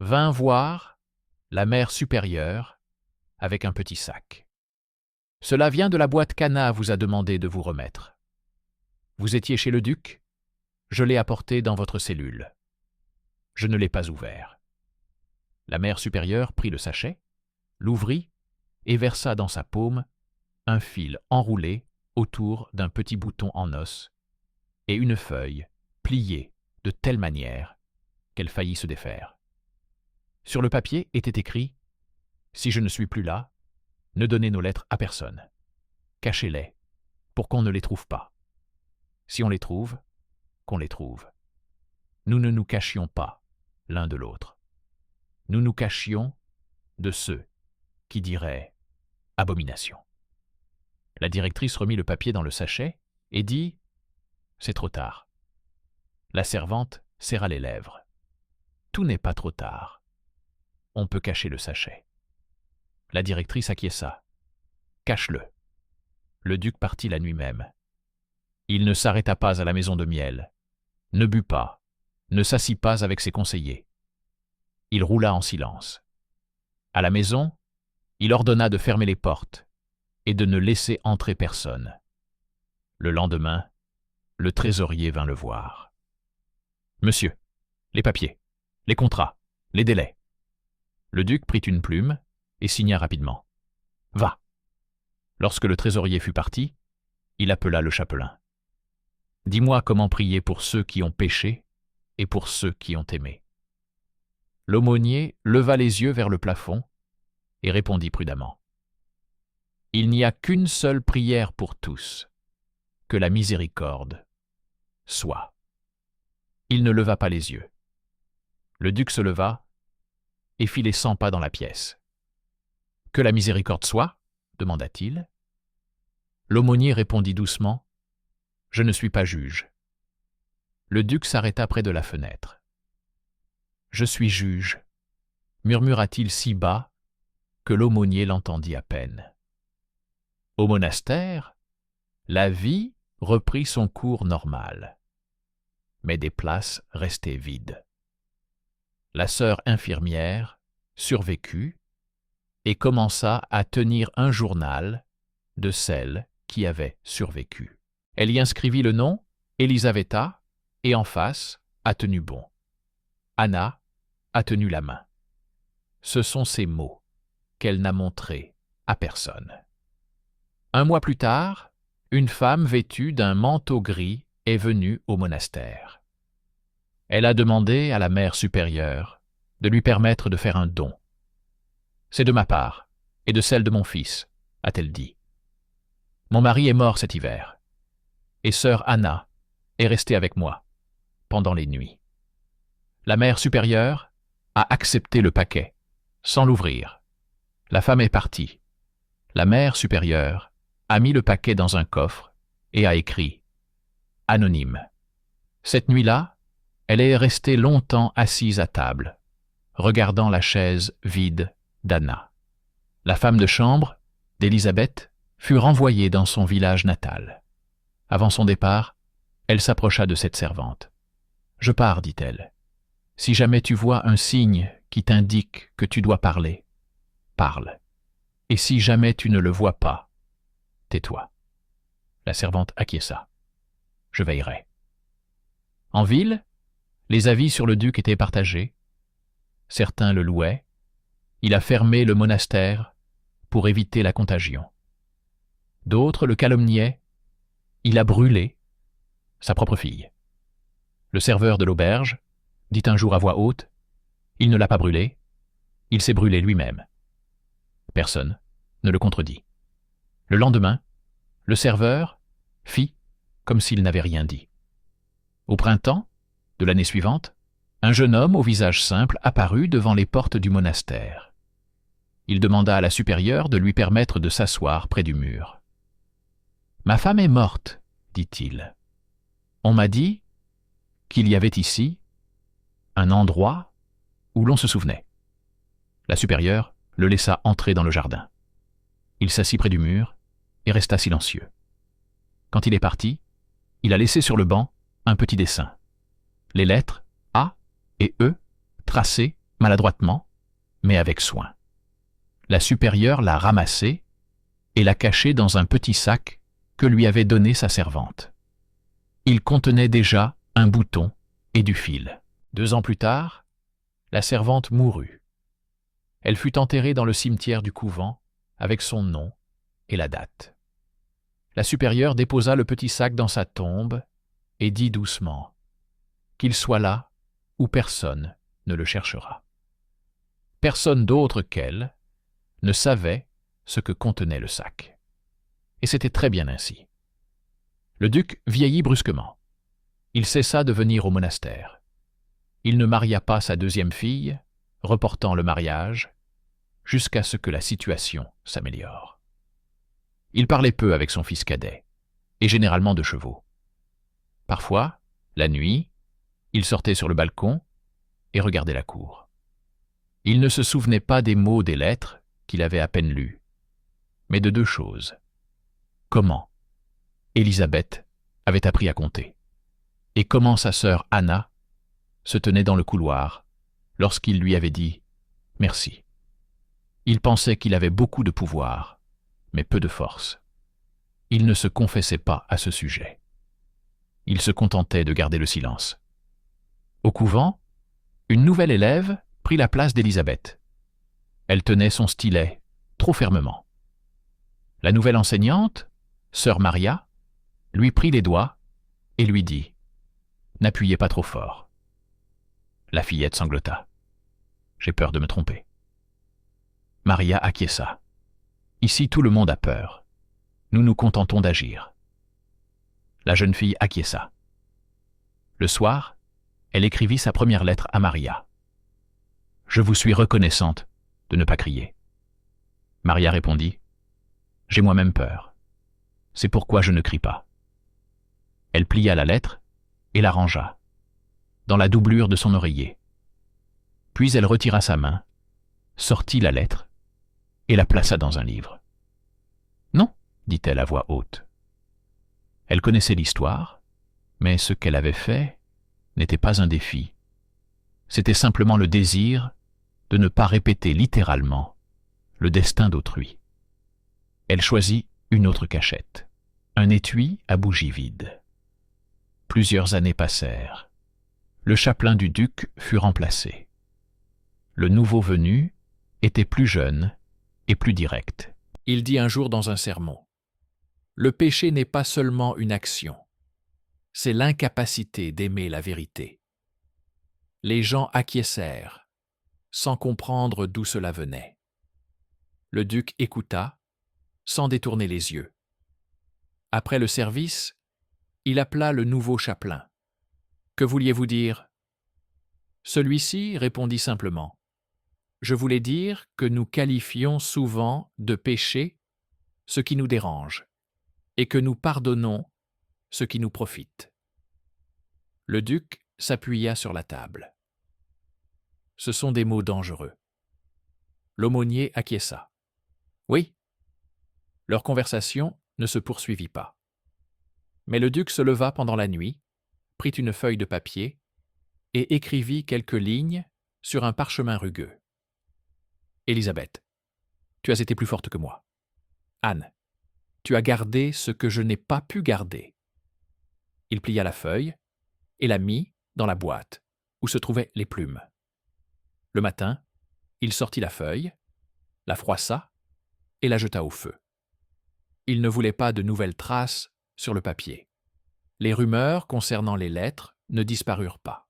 vint voir la mère supérieure avec un petit sac. « Cela vient de la boîte qu'Anna vous a demandé de vous remettre. Vous étiez chez le duc, je l'ai apporté dans votre cellule. Je ne l'ai pas ouvert. » La mère supérieure prit le sachet, l'ouvrit et versa dans sa paume un fil enroulé autour d'un petit bouton en os et une feuille pliée de telle manière qu'elle faillit se défaire. Sur le papier était écrit « Si je ne suis plus là, ne donnez nos lettres à personne. Cachez-les pour qu'on ne les trouve pas. Si on les trouve, qu'on les trouve. Nous ne nous cachions pas l'un de l'autre. Nous nous cachions de ceux qui diraient abomination. La directrice remit le papier dans le sachet et dit « C'est trop tard ». La servante serra les lèvres. « Tout n'est pas trop tard. On peut cacher le sachet. » La directrice acquiesça. « Cache-le. » Le duc partit la nuit même. Il ne s'arrêta pas à la maison de miel, ne but pas, ne s'assit pas avec ses conseillers. Il roula en silence. À la maison, il ordonna de fermer les portes et de ne laisser entrer personne. Le lendemain, le trésorier vint le voir. « Monsieur, les papiers, les contrats, les délais. » Le duc prit une plume et signa rapidement. « Va !» Lorsque le trésorier fut parti, il appela le chapelain. « Dis-moi comment prier pour ceux qui ont péché et pour ceux qui ont aimé. » L'aumônier leva les yeux vers le plafond et répondit prudemment. « Il n'y a qu'une seule prière pour tous, que la miséricorde soit. » Il ne leva pas les yeux. Le duc se leva et fit les 100 pas dans la pièce. « Que la miséricorde soit ?» demanda-t-il. L'aumônier répondit doucement « Je ne suis pas juge. » Le duc s'arrêta près de la fenêtre. « Je suis juge » murmura-t-il si bas que l'aumônier l'entendit à peine. Au monastère, la vie reprit son cours normal, mais des places restaient vides. La sœur infirmière survécut et commença à tenir un journal de celles qui avaient survécu. Elle y inscrivit le nom Elisaveta et en face a tenu bon. Anna a tenu la main. Ce sont ces mots qu'elle n'a montrés à personne. Un mois plus tard, une femme vêtue d'un manteau gris est venue au monastère. Elle a demandé à la mère supérieure de lui permettre de faire un don. « C'est de ma part et de celle de mon fils », a-t-elle dit. « Mon mari est mort cet hiver, et sœur Anna est restée avec moi pendant les nuits. » La mère supérieure a accepté le paquet, sans l'ouvrir. La femme est partie. La mère supérieure a mis le paquet dans un coffre et a écrit « Anonyme ». Cette nuit-là, elle est restée longtemps assise à table, regardant la chaise vide d'Anna. La femme de chambre d'Élisabeth fut renvoyée dans son village natal. Avant son départ, elle s'approcha de cette servante. « Je pars, dit-elle. Si jamais tu vois un signe qui t'indique que tu dois parler, parle. Et si jamais tu ne le vois pas, tais-toi. » La servante acquiesça. « Je veillerai. » En ville, les avis sur le duc étaient partagés. Certains le louaient. Il a fermé le monastère pour éviter la contagion. D'autres le calomniaient. Il a brûlé sa propre fille. Le serveur de l'auberge dit un jour à voix haute « Il ne l'a pas brûlé, il s'est brûlé lui-même. » Personne ne le contredit. Le lendemain, le serveur fit comme s'il n'avait rien dit. Au printemps de l'année suivante, un jeune homme au visage simple apparut devant les portes du monastère. Il demanda à la supérieure de lui permettre de s'asseoir près du mur. « Ma femme est morte, dit-il. On m'a dit qu'il y avait ici un endroit où l'on se souvenait. » La supérieure le laissa entrer dans le jardin. Il s'assit près du mur et resta silencieux. Quand il est parti, il a laissé sur le banc un petit dessin. Les lettres A et E tracées maladroitement, mais avec soin. La supérieure l'a ramassé et l'a caché dans un petit sac que lui avait donné sa servante. Il contenait déjà un bouton et du fil. 2 ans plus tard, la servante mourut. Elle fut enterrée dans le cimetière du couvent avec son nom et la date. La supérieure déposa le petit sac dans sa tombe et dit doucement qu'il soit là où personne ne le cherchera. Personne d'autre qu'elle ne savait ce que contenait le sac. Et c'était très bien ainsi. Le duc vieillit brusquement. Il cessa de venir au monastère. Il ne maria pas sa 2e fille, reportant le mariage, jusqu'à ce que la situation s'améliore. Il parlait peu avec son fils cadet, et généralement de chevaux. Parfois, la nuit, il sortait sur le balcon et regardait la cour. Il ne se souvenait pas des mots des lettres qu'il avait à peine lues, mais de deux choses. Comment Élisabeth avait appris à compter, et comment sa sœur Anna se tenait dans le couloir lorsqu'il lui avait dit « merci ». Il pensait qu'il avait beaucoup de pouvoir, mais peu de force. Il ne se confessait pas à ce sujet. Il se contentait de garder le silence. Au couvent, une nouvelle élève prit la place d'Élisabeth. Elle tenait son stylet trop fermement. La nouvelle enseignante, sœur Maria, lui prit les doigts et lui dit « N'appuyez pas trop fort ». La fillette sanglota. « J'ai peur de me tromper ». Maria acquiesça. « Ici, tout le monde a peur. Nous nous contentons d'agir. » La jeune fille acquiesça. Le soir, elle écrivit sa première lettre à Maria. « Je vous suis reconnaissante de ne pas crier. » Maria répondit « J'ai moi-même peur. C'est pourquoi je ne crie pas. » Elle plia la lettre et la rangea, dans la doublure de son oreiller. Puis elle retira sa main, sortit la lettre et la plaça dans un livre. « Non, dit-elle à voix haute. » Elle connaissait l'histoire, mais ce qu'elle avait fait n'était pas un défi. C'était simplement le désir de ne pas répéter littéralement le destin d'autrui. Elle choisit une autre cachette, un étui à bougie vide. Plusieurs années passèrent. Le chapelain du duc fut remplacé. Le nouveau venu était plus jeune et plus direct. Il dit un jour dans un sermon, « Le péché n'est pas seulement une action, c'est l'incapacité d'aimer la vérité. » Les gens acquiescèrent, sans comprendre d'où cela venait. Le duc écouta, sans détourner les yeux. Après le service, il appela le nouveau chapelain. « Que vouliez-vous dire » Celui-ci répondit simplement, « Je voulais dire que nous qualifions souvent de péché ce qui nous dérange, et que nous pardonnons ce qui nous profite. » Le duc s'appuya sur la table. Ce sont des mots dangereux. L'aumônier acquiesça. Oui. Leur conversation ne se poursuivit pas. Mais le duc se leva pendant la nuit, prit une feuille de papier et écrivit quelques lignes sur un parchemin rugueux. « Élisabeth, tu as été plus forte que moi. Anne, tu as gardé ce que je n'ai pas pu garder. » Il plia la feuille et la mit dans la boîte où se trouvaient les plumes. Le matin, il sortit la feuille, la froissa et la jeta au feu. Il ne voulait pas de nouvelles traces sur le papier. Les rumeurs concernant les lettres ne disparurent pas.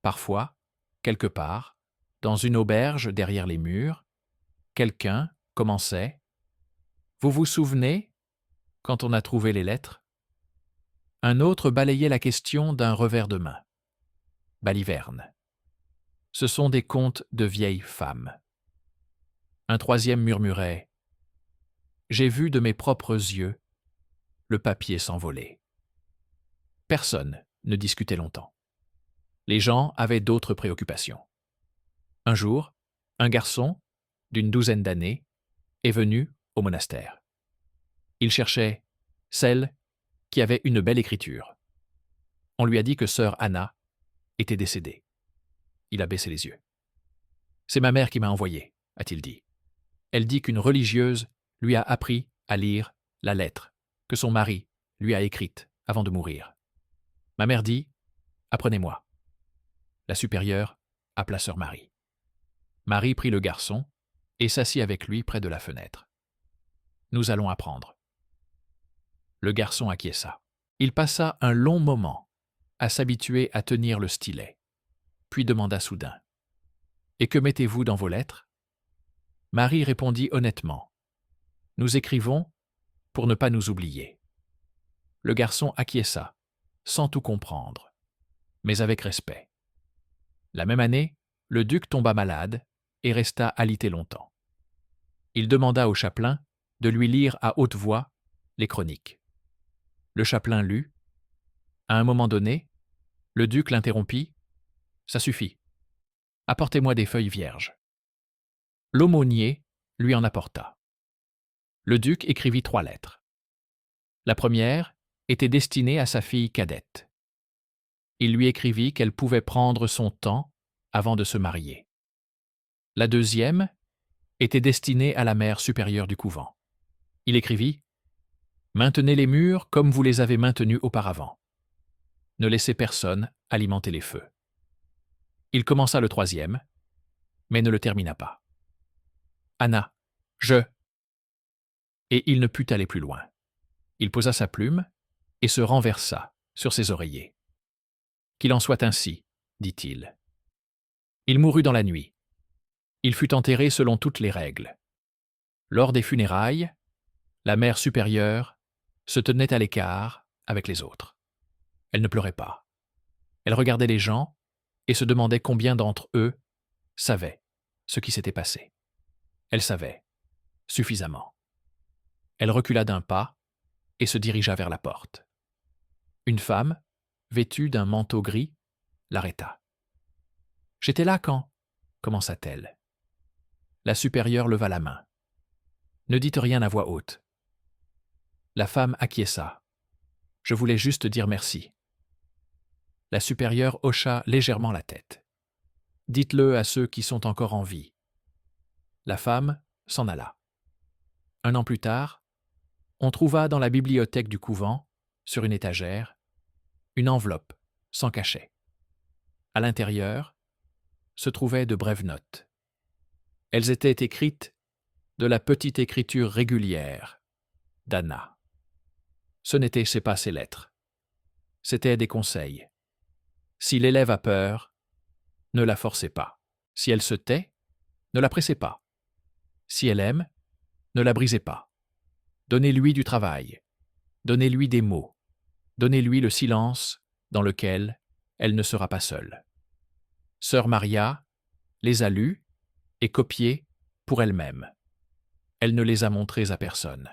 Parfois, quelque part, dans une auberge derrière les murs, quelqu'un commençait « Vous vous souvenez, quand on a trouvé les lettres ?» Un autre balayait la question d'un revers de main. Baliverne. Ce sont des contes de vieilles femmes. Un troisième murmurait « J'ai vu de mes propres yeux le papier s'envoler. » Personne ne discutait longtemps. Les gens avaient d'autres préoccupations. Un jour, un garçon, d'une douzaine d'années, est venu au monastère. Il cherchait celle qui avait une belle écriture. On lui a dit que sœur Anna était décédée. Il a baissé les yeux. « C'est ma mère qui m'a envoyé, » a-t-il dit. Elle dit qu'une religieuse lui a appris à lire la lettre que son mari lui a écrite avant de mourir. Ma mère dit « Apprenez-moi ». La supérieure appela sœur Marie. Marie prit le garçon et s'assit avec lui près de la fenêtre. « Nous allons apprendre. » Le garçon acquiesça. Il passa un long moment à s'habituer à tenir le stylet, puis demanda soudain « Et que mettez-vous dans vos lettres ?» Marie répondit honnêtement « Nous écrivons pour ne pas nous oublier. » Le garçon acquiesça, sans tout comprendre, mais avec respect. La même année, le duc tomba malade et resta alité longtemps. Il demanda au chapelain de lui lire à haute voix les chroniques. Le chapelain lut. À un moment donné, le duc l'interrompit. « Ça suffit. Apportez-moi des feuilles vierges. » L'aumônier lui en apporta. Le duc écrivit 3 lettres. La première était destinée à sa fille cadette. Il lui écrivit qu'elle pouvait prendre son temps avant de se marier. La deuxième était destinée à la mère supérieure du couvent. Il écrivit « Maintenez les murs comme vous les avez maintenus auparavant. Ne laissez personne alimenter les feux. » Il commença le 3e, mais ne le termina pas. « Anna, je… » Et il ne put aller plus loin. Il posa sa plume et se renversa sur ses oreillers. « Qu'il en soit ainsi, dit-il. » Il mourut dans la nuit. Il fut enterré selon toutes les règles. Lors des funérailles, la mère supérieure se tenait à l'écart avec les autres. Elle ne pleurait pas. Elle regardait les gens et se demandait combien d'entre eux savaient ce qui s'était passé. Elle savait, suffisamment. Elle recula d'un pas et se dirigea vers la porte. Une femme, vêtue d'un manteau gris, l'arrêta. « J'étais là quand ?» commença-t-elle. La supérieure leva la main. « Ne dites rien à voix haute. » La femme acquiesça. « Je voulais juste dire merci. » La supérieure hocha légèrement la tête. « Dites-le à ceux qui sont encore en vie. » La femme s'en alla. 1 an plus tard, on trouva dans la bibliothèque du couvent, sur une étagère, une enveloppe sans cachet. À l'intérieur se trouvaient de brèves notes. Elles étaient écrites de la petite écriture régulière d'Anna. Ce n'étaient pas ses lettres. C'étaient des conseils. Si l'élève a peur, ne la forcez pas. Si elle se tait, ne la pressez pas. Si elle aime, ne la brisez pas. Donnez-lui du travail. Donnez-lui des mots. Donnez-lui le silence dans lequel elle ne sera pas seule. Sœur Maria les a lus et copiés pour elle-même. Elle ne les a montrés à personne.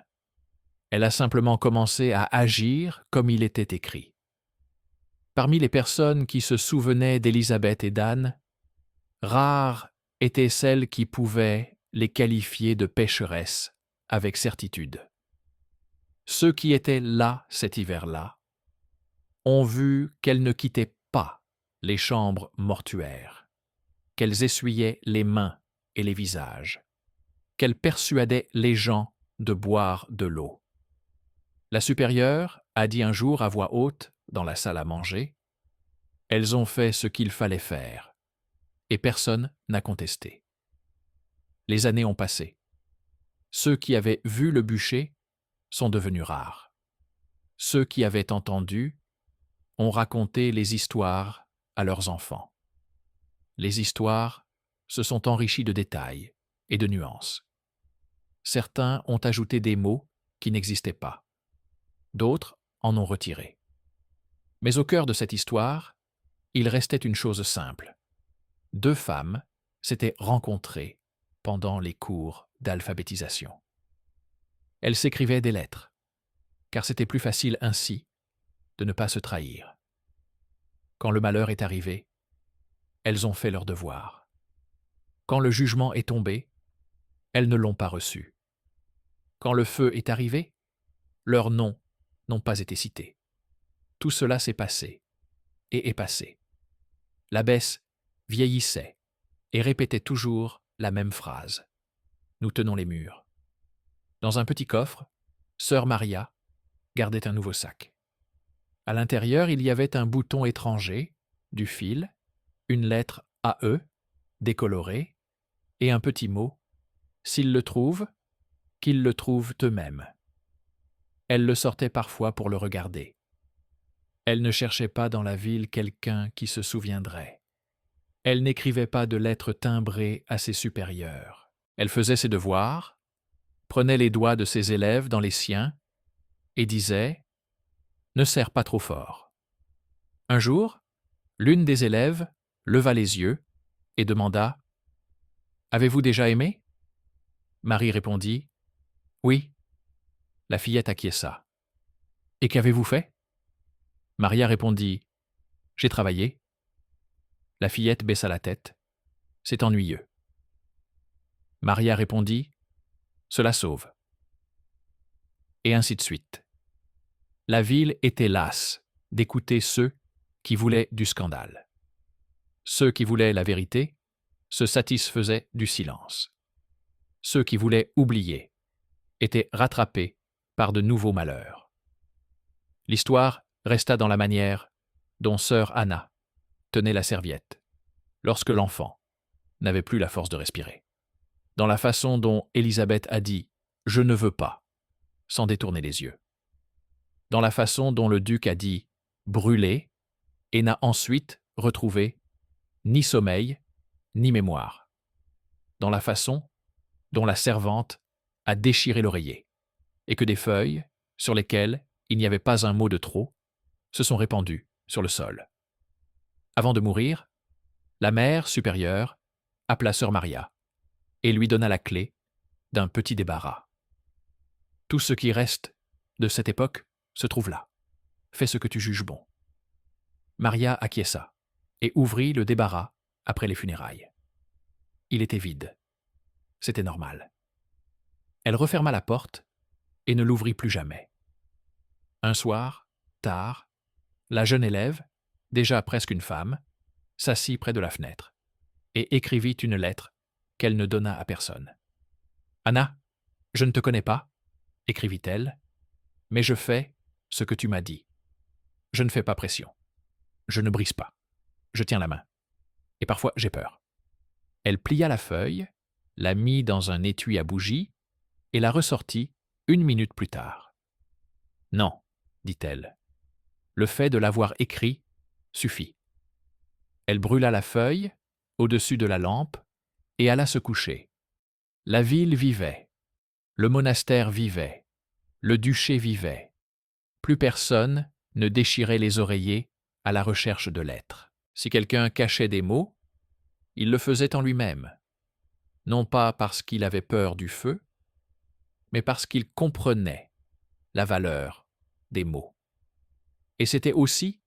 Elle a simplement commencé à agir comme il était écrit. Parmi les personnes qui se souvenaient d'Élisabeth et d'Anne, rares étaient celles qui pouvaient les qualifier de pécheresses avec certitude. Ceux qui étaient là cet hiver-là ont vu qu'elles ne quittaient pas les chambres mortuaires, qu'elles essuyaient les mains et les visages, qu'elles persuadaient les gens de boire de l'eau. La supérieure a dit un jour à voix haute dans la salle à manger « Elles ont fait ce qu'il fallait faire » et personne n'a contesté. Les années ont passé. Ceux qui avaient vu le bûcher sont devenus rares. Ceux qui avaient entendu ont raconté les histoires à leurs enfants. Les histoires se sont enrichies de détails et de nuances. Certains ont ajouté des mots qui n'existaient pas. D'autres en ont retiré. Mais au cœur de cette histoire, il restait une chose simple. 2 femmes s'étaient rencontrées pendant les cours d'alphabétisation. Elles s'écrivaient des lettres, car c'était plus facile ainsi de ne pas se trahir. Quand le malheur est arrivé, elles ont fait leur devoir. Quand le jugement est tombé, elles ne l'ont pas reçu. Quand le feu est arrivé, leurs noms n'ont pas été cités. Tout cela s'est passé et est passé. L'abbesse vieillissait et répétait toujours la même phrase. Nous tenons les murs. Dans un petit coffre, sœur Maria gardait un nouveau sac. À l'intérieur, il y avait un bouton étranger, du fil, une lettre AE, décolorée, et un petit mot « S'ils le trouvent, qu'ils le trouvent eux-mêmes ». Elle le sortait parfois pour le regarder. Elle ne cherchait pas dans la ville quelqu'un qui se souviendrait. Elle n'écrivait pas de lettres timbrées à ses supérieurs. Elle faisait ses devoirs, prenait les doigts de ses élèves dans les siens et disait « Ne serre pas trop fort ». Un jour, l'une des élèves leva les yeux et demanda « Avez-vous déjà aimé ?» Marie répondit « Oui, La fillette acquiesça. « Et qu'avez-vous fait » Maria répondit « J'ai travaillé. » La fillette baissa la tête. « C'est ennuyeux. » Maria répondit « Cela sauve. » Et ainsi de suite. La ville était lasse d'écouter ceux qui voulaient du scandale. Ceux qui voulaient la vérité se satisfaisaient du silence. Ceux qui voulaient oublier étaient rattrapés par de nouveaux malheurs. L'histoire resta dans la manière dont sœur Anna tenait la serviette lorsque l'enfant n'avait plus la force de respirer. Dans la façon dont Élisabeth a dit « Je ne veux pas » sans détourner les yeux. Dans la façon dont le duc a dit « brûler » et n'a ensuite retrouvé ni sommeil ni mémoire. Dans la façon dont la servante a déchiré l'oreiller et que des feuilles, sur lesquelles il n'y avait pas un mot de trop, se sont répandues sur le sol. Avant de mourir, la mère supérieure appela sœur Maria et lui donna la clé d'un petit débarras. Tout ce qui reste de cette époque se trouve là. Fais ce que tu juges bon. Maria acquiesça et ouvrit le débarras après les funérailles. Il était vide. C'était normal. Elle referma la porte et ne l'ouvrit plus jamais. Un soir, tard, la jeune élève, déjà presque une femme, s'assit près de la fenêtre et écrivit une lettre qu'elle ne donna à personne. « Anna, je ne te connais pas, » écrivit-elle, « mais je fais ce que tu m'as dit. Je ne fais pas pression. Je ne brise pas. Je tiens la main. Et parfois, j'ai peur. » Elle plia la feuille, la mit dans un étui à bougies et la ressortit 1 minute plus tard. « Non, » dit-elle. « Le fait de l'avoir écrit suffit. » Elle brûla la feuille au-dessus de la lampe et alla se coucher. La ville vivait. Le monastère vivait. Le duché vivait. Plus personne ne déchirait les oreillers à la recherche de lettres. Si quelqu'un cachait des mots, il le faisait en lui-même, non pas parce qu'il avait peur du feu, mais parce qu'il comprenait la valeur des mots. Et c'était aussi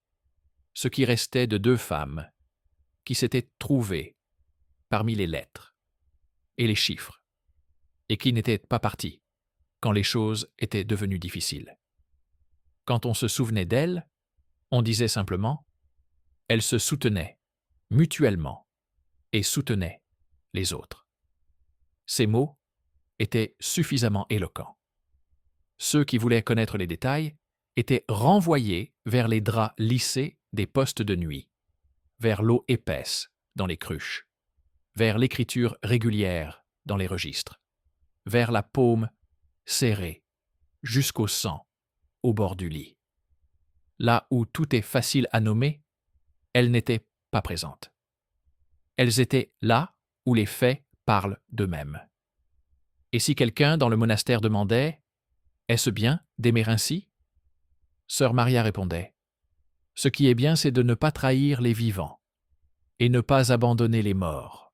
ce qui restait de 2 femmes qui s'étaient trouvées parmi les lettres et les chiffres, et qui n'étaient pas parties quand les choses étaient devenues difficiles. Quand on se souvenait d'elles, on disait simplement « elles se soutenaient mutuellement et soutenaient les autres ». Ces mots étaient suffisamment éloquents. Ceux qui voulaient connaître les détails étaient renvoyés vers les draps lissés des postes de nuit, vers l'eau épaisse dans les cruches, vers l'écriture régulière dans les registres, vers la paume serrée jusqu'au sang au bord du lit. Là où tout est facile à nommer, elles n'étaient pas présentes. Elles étaient là où les faits parlent d'eux-mêmes. Et si quelqu'un dans le monastère demandait « Est-ce bien d'aimer ainsi ?» Sœur Maria répondait « Ce qui est bien, c'est de ne pas trahir les vivants et ne pas abandonner les morts. »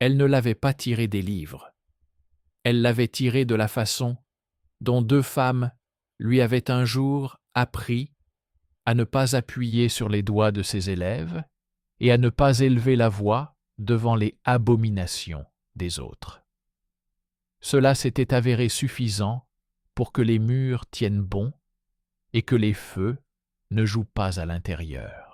Elle ne l'avait pas tiré des livres. Elle l'avait tiré de la façon dont 2 femmes lui avaient un jour appris à ne pas appuyer sur les doigts de ses élèves et à ne pas élever la voix devant les abominations des autres. Cela s'était avéré suffisant pour que les murs tiennent bon et que les feux ne jouent pas à l'intérieur.